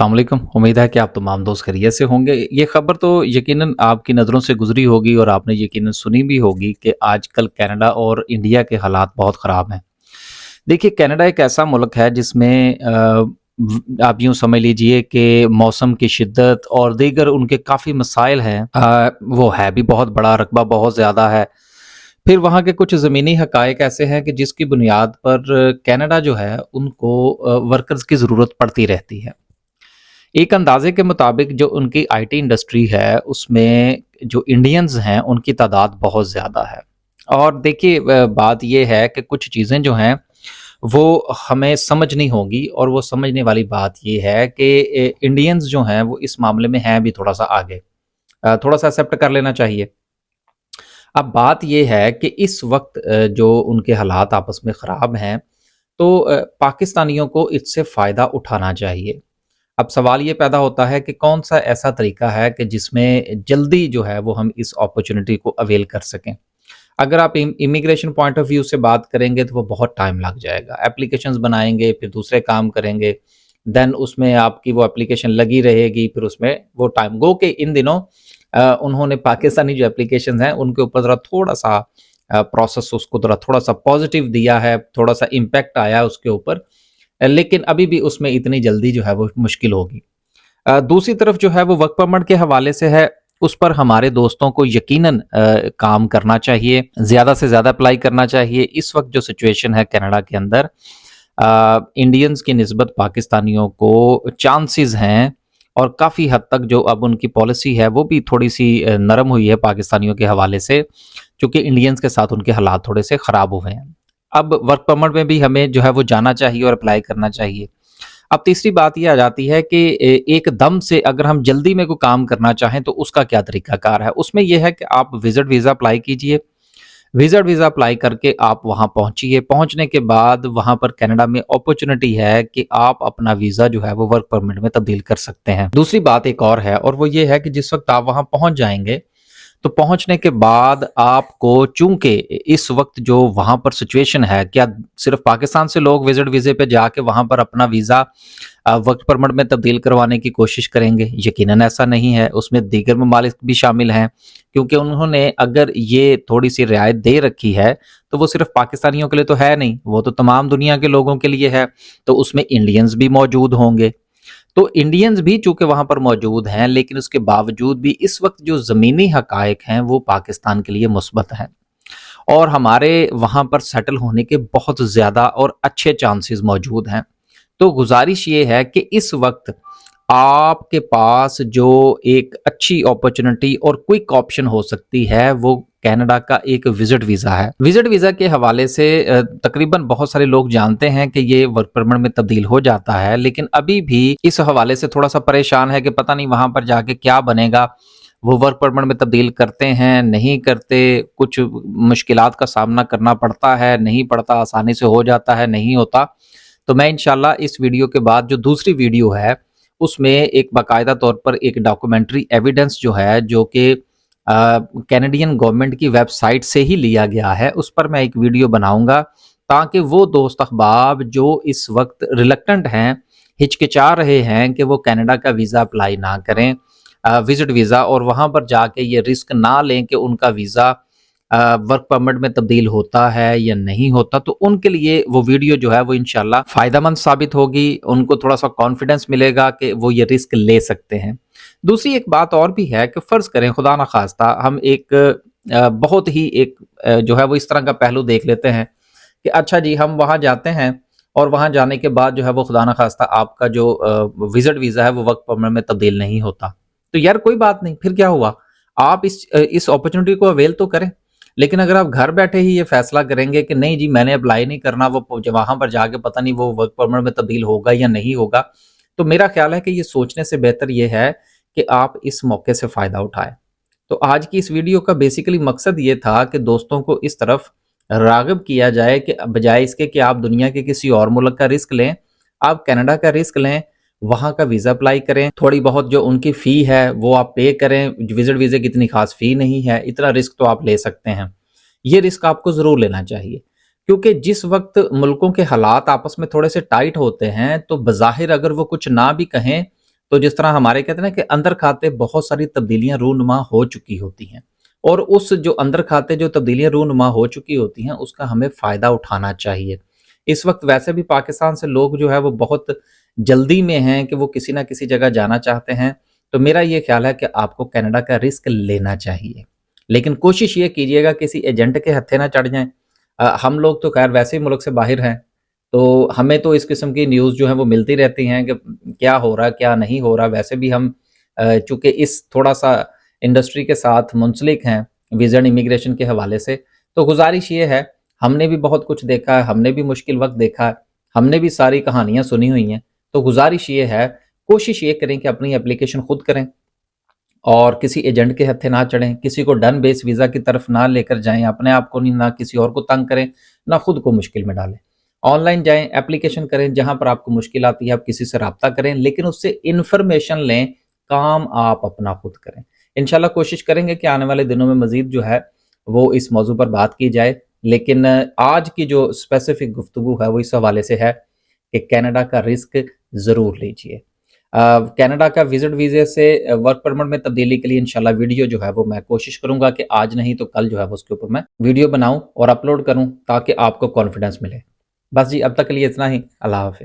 अस्सलाम वालेकुम। उम्मीद है कि आप तमाम दोस्त खैरियत से होंगे। ये खबर तो यकीनन आपकी नज़रों से गुजरी होगी और आपने यकीनन सुनी भी होगी कि आजकल कनाडा और इंडिया के हालात बहुत ख़राब हैं। देखिए, कनाडा एक ऐसा मुल्क है जिसमें आप यूँ समझ लीजिए कि मौसम की शिद्दत और दीगर उनके काफ़ी मसाइल हैं। वो है भी बहुत बड़ा, रकबा बहुत ज़्यादा है। फिर वहाँ के कुछ ज़मीनी हक़ाइक़ ऐसे हैं कि जिसकी बुनियाद पर कनाडा जो है उनको वर्कर्स की ज़रूरत पड़ती रहती है। एक अंदाज़े के मुताबिक जो उनकी आईटी इंडस्ट्री है, उसमें जो इंडियंस हैं, उनकी तादाद बहुत ज़्यादा है। और देखिए बात ये है कि कुछ चीज़ें जो हैं, वो हमें समझनी होंगी और वो समझने वाली बात ये है कि इंडियंस जो हैं, वो इस मामले में हैं भी थोड़ा-सा आगे। थोड़ा-सा एक्सेप्ट कर लेना चाहिए। अब बात ये है कि इस वक़्त जो उनके हालात आपस में ख़राब हैं, तो पाकिस्तानियों को इससे फ़ायदा उठाना चाहिए। अब सवाल ये पैदा होता है कि कौन-सा ऐसा तरीका है कि जिसमें जल्दी जो है वो हम इस अपॉर्च्युनिटी को अवेल कर सकें। अगर आप इमिग्रेशन पॉइंट ऑफ व्यू से बात करेंगे तो वो बहुत टाइम लग जाएगा। एप्लीकेशंस बनाएँगे, फिर दूसरे काम करेंगे, देन उसमें आपकी वो एप्लीकेशन लगी रहेगी, फिर उसमें वो टाइम गो के इन दिनों उन्होंने पाकिस्तानी जो एप्लीकेशंस हैं उनके ऊपर ज़रा थोड़ा-सा प्रोसेस उसको ज़रा थोड़ा-सा पॉजिटिव दिया है, थोड़ा-सा इम्पैक्ट आया है उसके ऊपर। लेकिन अभी भी उसमें इतनी जल्दी जो है वो मुश्किल होगी। दूसरी तरफ जो है वो वर्क परमिट के हवाले से है, उस पर हमारे दोस्तों को यकीनन काम करना चाहिए, ज़्यादा से ज़्यादा अप्लाई करना चाहिए। इस वक्त जो सिचुएशन है कनाडा के अंदर, इंडियंस की निस्बत पाकिस्तानियों को चांसेस हैं और काफ़ी हद तक जो अब उनकी पॉलिसी है वो भी थोड़ी-सी नरम हुई है पाकिस्तानियों के हवाले से, चूँकि इंडियंस के साथ उनके हालात थोड़े से ख़राब हुए हैं। अब वर्क परमिट में भी हमें जो है वो जाना चाहिए और अप्लाई करना चाहिए। अब तीसरी बात ये आ जाती है कि एकदम से अगर हम जल्दी में कोई काम करना चाहें तो उसका क्या तरीकाकार है? उसमें ये है कि आप विज़िट वीज़ा अप्लाई कीजिए। विज़िट वीज़ा अप्लाई करके आप वहाँ पहुँचिए। पहुँचने के बाद वहाँ पर कनाडा में अपॉर्च्युनिटी है कि आप अपना वीज़ा जो है वो वर्क परमिट में तब्दील कर सकते हैं। दूसरी बात एक और है और वो ये है कि जिस वक़्त आप वहाँ पहुँच जाएँगे, तो पहुँचने के बाद आपको, चूँकि इस वक़्त जो वहाँ पर सिचुएशन है, क्या सिर्फ़ पाकिस्तान से लोग विज़िट वीज़े पे जाके वहाँ पर अपना वीज़ा वर्क परमिट में तब्दील करवाने की कोशिश करेंगे? यकीनन ऐसा नहीं है, उसमें दीगर ममालिक भी शामिल हैं, क्योंकि उन्होंने अगर ये थोड़ी-सी रियायत दे रखी है, तो वो सिर्फ़ पाकिस्तानियों के लिए तो है नहीं, वो तो तमाम दुनिया के लोगों के लिए है, तो उसमें इंडियंस भी मौजूद होंगे। तो इंडियंस भी चूँकि वहाँ पर मौजूद हैं, लेकिन उसके बावजूद भी इस वक़्त जो ज़मीनी हक़ाइक़ हैं, वो पाकिस्तान के लिए मुस्बत हैं और हमारे वहाँ पर सेटल होने के बहुत ज़्यादा और अच्छे चांसेस मौजूद हैं। तो गुज़ारिश ये है कि इस वक़्त आपके पास जो एक अच्छी अपॉर्च्युनिटी और क्विक ऑप्शन हो सकती है, वो कनाडा का एक विज़िट वीज़ा है। विज़िट वीज़ा के हवाले से तकरीबन बहुत सारे लोग जानते हैं कि ये वर्क परमिट में तब्दील हो जाता है, लेकिन अभी भी इस हवाले से थोड़ा-सा परेशान है कि पता नहीं वहाँ पर जाके क्या बनेगा। वो वर्क परमिट में तब्दील करते हैं, नहीं करते, कुछ मुश्किलात का सामना करना पड़ता है, नहीं पड़ता, आसानी से हो जाता है, नहीं होता। तो मैं इंशाल्लाह इस वीडियो के बाद जो दूसरी वीडियो है, उसमें एक बाकायदा तौर पर एक डॉक्यूमेंट्री एविडेंस जो है, जो कि कैनेडियन गवर्नमेंट की वेबसाइट से ही लिया गया है, उस पर मैं एक वीडियो बनाऊँगा, ताकि वो दोस्त अहबाब जो इस वक़्त रिलक्टेंट हैं, हिचकिचा रहे हैं कि वो कनाडा का वीज़ा अप्लाई ना करें, विज़िट वीज़ा, और वहाँ पर जाके ये रिस्क ना लें कि उनका वीज़ा वर्क परमिट में तब्दील होता है या नहीं होता, तो उनके लिए वो वीडियो जो है वो इंशाल्लाह फ़ायदेमंद साबित होगी। उनको थोड़ा-सा कॉन्फिडेंस मिलेगा कि वो ये रिस्क ले सकते हैं। दूसरी एक बात और भी है कि फ़र्ज़ करें खुदा ना ख़ास्ता हम एक बहुत ही एक जो है वो इस तरह का पहलू देख लेते हैं कि अच्छा जी, हम वहाँ जाते हैं और वहाँ जाने के बाद जो है वो खुदा ना ख़ास्ता आपका जो विज़िट वीज़ा है वो वर्क परमिट में तब्दील नहीं होता। तो यार कोई बात नहीं, फिर क्या हुआ? आप इस अपॉर्च्युनिटी को अवेल तो करें। लेकिन अगर आप घर बैठे ही ये फैसला करेंगे कि नहीं जी, मैंने अप्लाई नहीं करना, वो वहाँ पर जाके पता नहीं वो वर्क परमिट में तब्दील होगा या नहीं होगा, तो मेरा ख्याल है कि ये सोचने से बेहतर ये है कि आप इस मौके से फ़ायदा उठाएँ। तो आज की इस वीडियो का बेसिकली मकसद ये था कि दोस्तों को इस तरफ राग़िब किया जाए कि बजाय इसके कि आप दुनिया के किसी और मुल्क का रिस्क लें, आप कनाडा का रिस्क लें, वहाँ का वीज़ा अप्लाई करें, थोड़ी बहुत जो उनकी फ़ी है वो आप पे करें, विज़िट वीज़े की इतनी ख़ास फ़ी नहीं है, इतना रिस्क तो आप ले सकते हैं। ये रिस्क आपको ज़रूर लेना चाहिए, क्योंकि जिस वक़्त मुल्कों के हालात आपस में थोड़े से टाइट होते हैं, तो बज़ाहिर अगर वो कुछ ना भी कहें, تو जिस तरह हमारे कहते हैं ना कि अंदर खाते बहुत सारी तब्दीलियां रूनुमा हो चुकी होती हैं, और उस जो अंदर खाते जो तब्दीलियां रूनुमा हो चुकी होती हैं उसका हमें फ़ायदा उठाना चाहिए। इस वक्त वैसे भी पाकिस्तान से लोग जो है वो बहुत जल्दी में हैं कि वो किसी ना किसी जगह जाना चाहते हैं, तो मेरा ये ख्याल है कि आपको कनाडा का रिस्क लेना चाहिए, लेकिन कोशिश ये कीजिएगा किसी एजेंट के हत्थे ना चढ़ जाएं। हम लोग तो खैर वैसे ही मुल्क से बाहर हैं, तो हमें तो इस किस्म की न्यूज़ जो है वो मिलती रहती हैं कि क्या हो रहा है क्या नहीं हो रहा। वैसे भी हम चूँकि इस थोड़ा सा इंडस्ट्री के साथ मुंसलिक हैं वीज़ा एंड इमिग्रेशन के हवाले से, तो गुजारिश ये है, हमने भी बहुत कुछ देखा है, हमने भी मुश्किल वक्त देखा है, हमने भी सारी कहानियाँ सुनी हुई हैं। तो गुजारिश ये है, कोशिश ये करें कि अपनी एप्लीकेशन खुद करें और किसी एजेंट के हत्थे ना चढ़ें, किसी को डन बेस वीज़ा की तरफ ना लेकर जाएं, अपने आप को नहीं, ना किसी और को तंग करें, ना खुद को मुश्किल में डालें। ऑनलाइन जाएं, एप्लीकेशन करें, जहां पर आपको मुश्किल आती है आप किसी से रब्ता करें, लेकिन उससे इन्फॉर्मेशन लें, काम आप अपना खुद करें। इंशाल्लाह कोशिश करेंगे कि आने वाले दिनों में मज़ीद जो है वो इस मौजू पर बात की जाए, लेकिन आज की जो स्पेसिफिक गुफ्तगू है वो इस हवाले से है कि कनाडा का रिस्क ज़रूर लीजिए। कनाडा का विजिट वीज़े से वर्क परमिट में तब्दीली के लिए इंशाल्लाह वीडियो जो है वो मैं कोशिश करूंगा कि आज नहीं तो कल जो है वो उसके ऊपर मैं वीडियो बनाऊं और अपलोड करूं ताकि आपको कॉन्फिडेंस मिले। बस जी, अब तक के लिए इतना ही। अल्लाह हाफिज़।